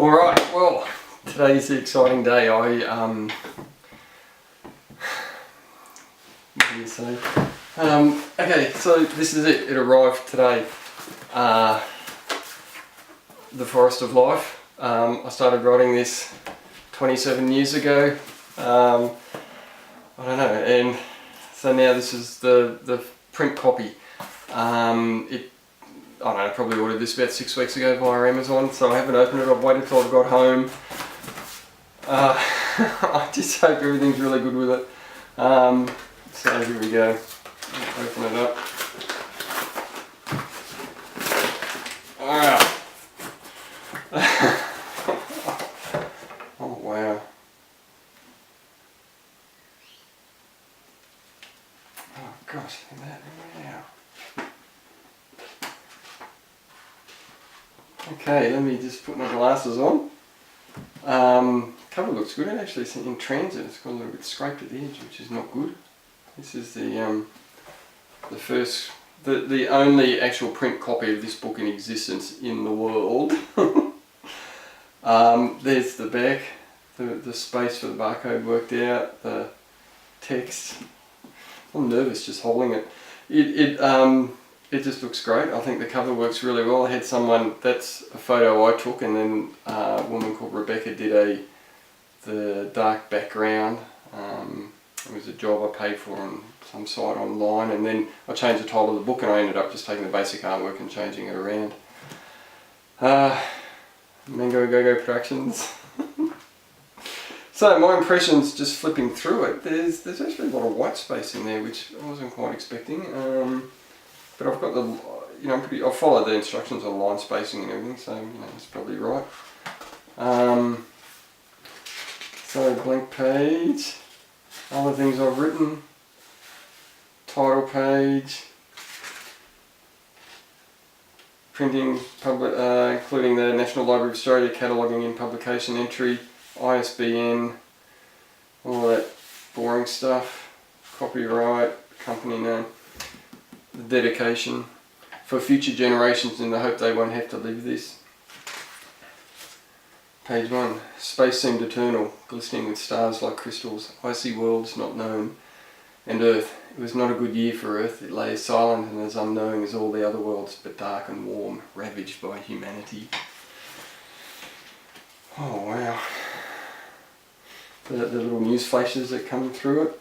Alright, well, today's the exciting day. What do you say? Okay, so this is it. It arrived today. The Forest of Life. I started writing this 27 years ago. I don't know, and so now this is the print copy. I don't know, I probably ordered this about 6 weeks ago via Amazon, so I haven't opened it. I've waited till I got home. I just hope everything's really good with it. So here we go. I'll open it up. Wow. Oh wow. Oh gosh, look at that. Wow. Okay, let me just put my glasses on. Cover looks good. It actually is in transit. It's got a little bit scraped at the edge, which is not good. This is the only actual print copy of this book in existence in the world. There's the back, the space for the barcode worked out, the text. I'm nervous just holding it. It just looks great. I think the cover works really well. I had someone, that's a photo I took, and then a woman called Rebecca did the dark background. It was a job I paid for on some site online, and then I changed the title of the book and I ended up just taking the basic artwork and changing it around. Mango-a-GoGo Productions. So my impressions, just flipping through it, there's actually a lot of white space in there, which I wasn't quite expecting. But I've got the, I've followed the instructions on line spacing and everything, so that's probably right. So blank page, other things I've written, title page, printing, including the National Library of Australia cataloguing and publication entry, ISBN, all that boring stuff, copyright, company name. The dedication for future generations in the hope they won't have to live this. Page 1. Space seemed eternal, glistening with stars like crystals, icy worlds not known, and Earth. It was not a good year for Earth. It lay as silent and as unknowing as all the other worlds, but dark and warm, ravaged by humanity. Oh wow. The little news flashes that come through it.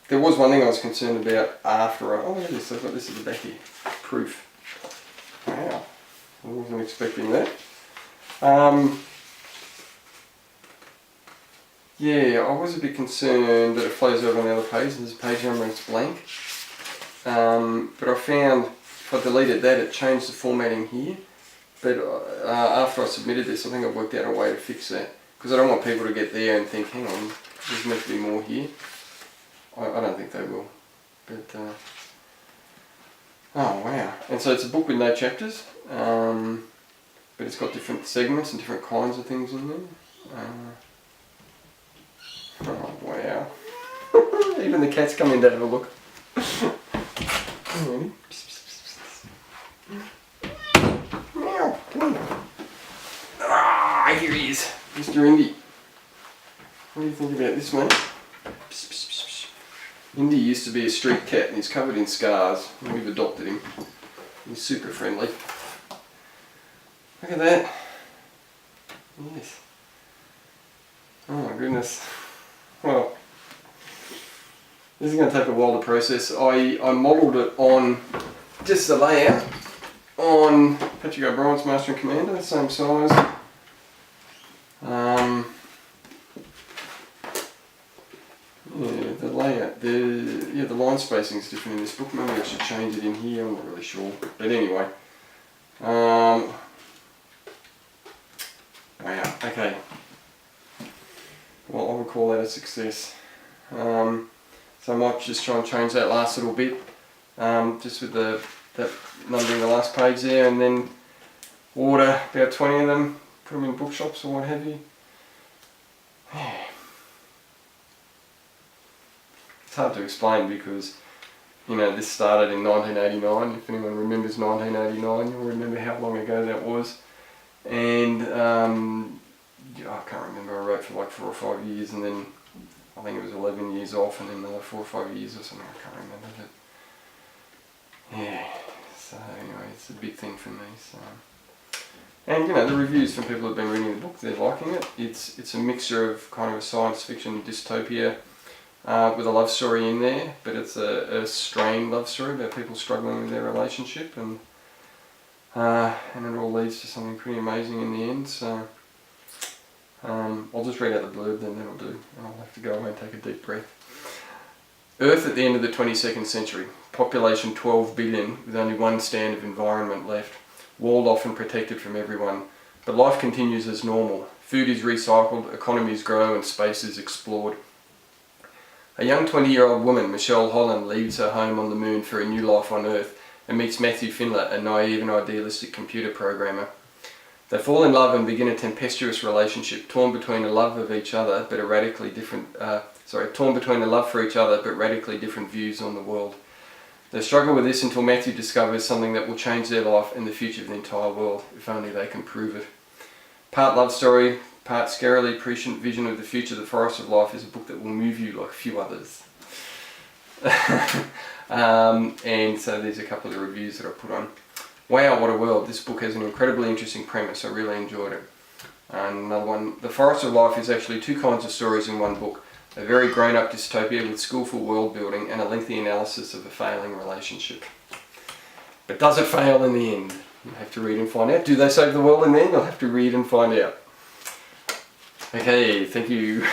There was one thing I was concerned about after oh look at this, I've got this at the back here, proof. Wow, I wasn't expecting that. Yeah, I was a bit concerned that it flows over on the other page and there's a page number and it's blank. But I found if I deleted that it changed the formatting here. But after I submitted this, I think I've worked out a way to fix that. Because I don't want people to get there and think, hang on, there's meant to be more here. I don't think they will, but oh wow. And so it's a book with no chapters, but it's got different segments and different kinds of things in there. Oh wow. Even the cat's come in to have a look. Meow, come on. Ah, here he is, Mr. Indy. What do you think about this one? Indy used to be a street cat and he's covered in scars. We've adopted him. He's super friendly. Look at that. Yes. Oh my goodness. Well, this is going to take a while to process. I modelled it on just the layout on Patrick O'Brien's Master and Commander, same size. Yeah, the layout, the line spacing is different in this book. Maybe I should change it in here, I'm not really sure. But anyway. Wow, okay. Well, I would call that a success. So I might just try and change that last little bit, just with that numbering the last page there, and then order about 20 of them, put them in bookshops or what have you. It's hard to explain because, this started in 1989. If anyone remembers 1989, you'll remember how long ago that was. And yeah, I can't remember, I wrote for like 4 or 5 years, and then I think it was 11 years off, and then another 4 or 5 years or something, I can't remember. But yeah, so anyway, it's a big thing for me. So, and you know, the reviews from people who've been reading the book, they're liking it. It's a mixture of kind of a science fiction dystopia with a love story in there, but it's a strained love story about people struggling with their relationship, and it all leads to something pretty amazing in the end. So I'll just read out the blurb, then that'll do, and I'll have to go away and take a deep breath. Earth at the end of the 22nd century, population 12 billion with only one stand of environment left, walled off and protected from everyone, but life continues as normal. Food is recycled, economies grow and space is explored. A young 20-year-old woman, Michelle Holland, leaves her home on the moon for a new life on Earth and meets Matthew Findler, a naive and idealistic computer programmer. They fall in love and begin a tempestuous relationship, torn between a love for each other but radically different views on the world. They struggle with this until Matthew discovers something that will change their life and the future of the entire world, if only they can prove it. Part love story, part scarily prescient vision of the future, The Forest of Life is a book that will move you like few others. And so there's a couple of the reviews that I put on. Wow, what a world. This book has an incredibly interesting premise. I really enjoyed it. And another one, The Forest of Life is actually 2 kinds of stories in one book. A very grown-up dystopia with skillful world building and a lengthy analysis of a failing relationship. But does it fail in the end? You'll have to read and find out. Do they save the world in the end? You'll have to read and find out. Okay, thank you.